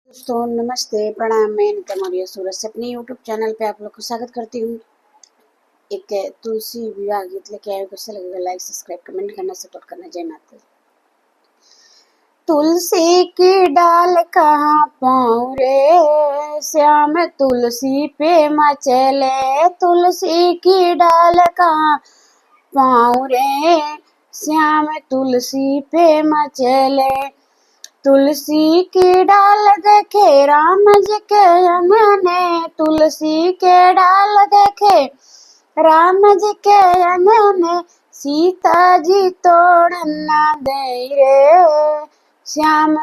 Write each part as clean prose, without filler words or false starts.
दोस्तों नमस्ते प्रणाम। मैं नीता मौर्य सूरत से अपने यूट्यूब चैनल पे आप लोग को स्वागत करती हूँ। एक तुलसी विवाह गीत लेके आए, कैसा लगेगा लाइक सब्सक्राइब कमेंट करना सपोर्ट करना। जय माता दी। तुलसी की डाल कहाँ पाऊँ रे, श्याम तुलसी पे मचले। तुलसी की डाल कहाँ पाऊँ रे, श्याम तुलसी पे मचले। तुलसी की डाल देखे राम जी के अंगने, तुलसी के डाल देखे राम जी के अंगने। सीता जी तोड़न ना दे रे, श्याम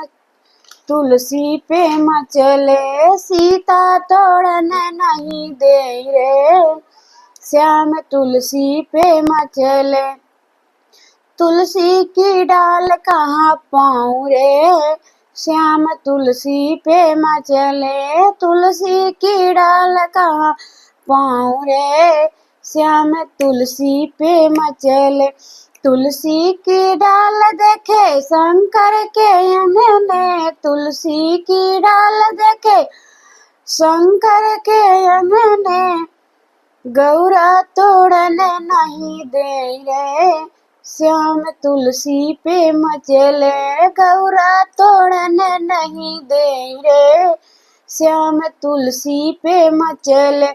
तुलसी पे मचले। सीता तोड़न नहीं दे रे, श्याम तुलसी पे मचले। तुलसी की डाल कहाँ पाऊँ रे, श्याम तुलसी पे मचले। तुलसी की डाल कहाँ पाऊँ रे, श्याम तुलसी पे मचले। तुलसी की डाल देखे शंकर के अंगने, तुलसी की डाल देखे शंकर के अंगने। गौरा तोड़न नहीं दे रे, श्याम तुलसी पे मचले। गौरा तोड़न नहीं दे रे, श्याम तुलसी पे मचले।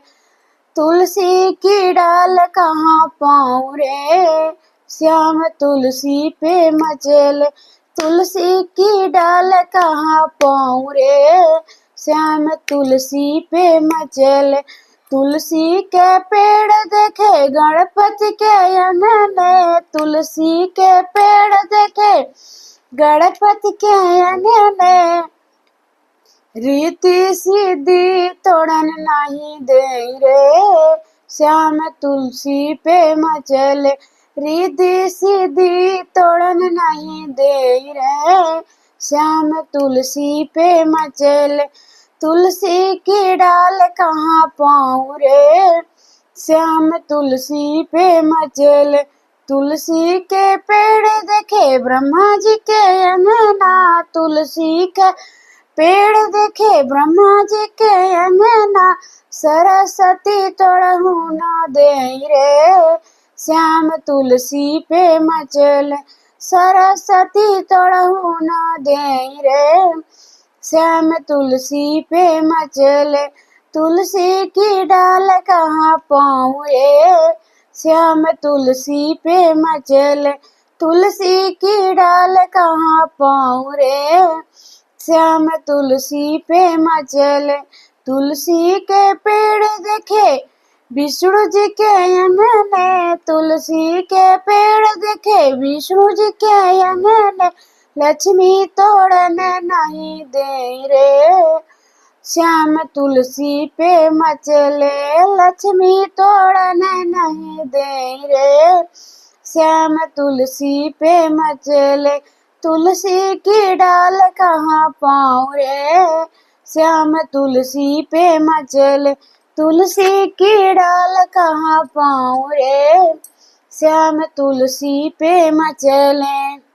तुलसी की डाल कहाँ पाऊँ रे, श्याम तुलसी पे मचले। तुलसी की डाल कहाँ पाऊँ रे, श्याम तुलसी पे मचले। तुलसी के पेड़ देखे गणपति के अंगने, तुलसी के पेड़ देखे गणपति के अंगने। रीति सीधी तोड़न नहीं दे रे, श्याम तुलसी पे मचले। रीति सीधी तोड़न नहीं दे रे, श्याम तुलसी पे मचले। तुलसी की डाल कहाँ पाऊँ रे, श्याम तुलसी पे मचले। तुलसी के पेड़ देखे ब्रह्मा जी के अंगना, तुलसी के पेड़ देखे ब्रह्मा जी के अंगना। सरस्वती तोड़हु ना दे रे, श्याम तुलसी पे मचले। सरस्वती तोड़हु ना दे रे, श्याम तुलसी पे मचले। तुलसी की डाल कहाँ पाऊँ रे, श्याम तुलसी पे मचले। तुलसी की डाल कहाँ पाऊँ रे, श्याम तुलसी पे मचले। तुलसी के पेड़ देखे विष्णु जी के अंगने, तुलसी के पेड़ देखे विष्णु जी के अंगने। लक्ष्मी तोड़न नहीं दे रे, श्याम तुलसी पे मचले। लक्ष्मी तोड़न नहीं दे रे, श्याम तुलसी पे मचले। तुलसी की डाल कहाँ पाऊँ रे, श्याम तुलसी पे मचले। तुलसी की डाल कहाँ पाऊँ रे, श्याम तुलसी पे मचले।